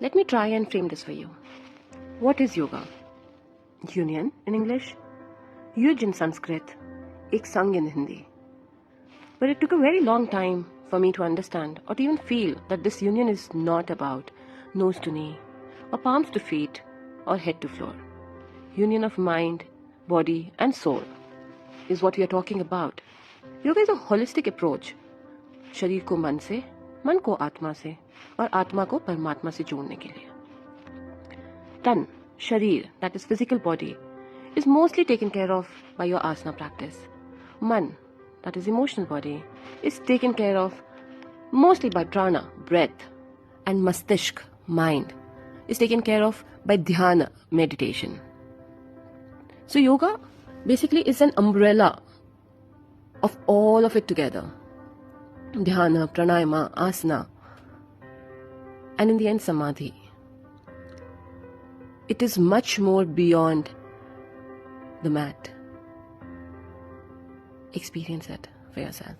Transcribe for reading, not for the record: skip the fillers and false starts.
Let me try and frame this for you. What is yoga? Union in English, yuj in Sanskrit, ek sang in Hindi. But it took a very long time for me to understand or to even feel that this union is not about nose to knee or palms to feet or head to floor. Union of mind, body and soul is what we are talking about. Yoga is a holistic approach. शरीर को मन से, मन को आत्मा से और आत्मा को परमात्मा से जोड़ने के लिए. Tan, sharir, that is physical body, is mostly taken care of by your asana practice. Man, that is emotional body, is taken care of mostly by prana, breath. And mastishk, mind, is taken care of by dhyana, meditation. So yoga basically is an umbrella of all of it together. Dhyana, pranayama, asana, and in the end samadhi. It is much more beyond the mat. Experience it for yourself.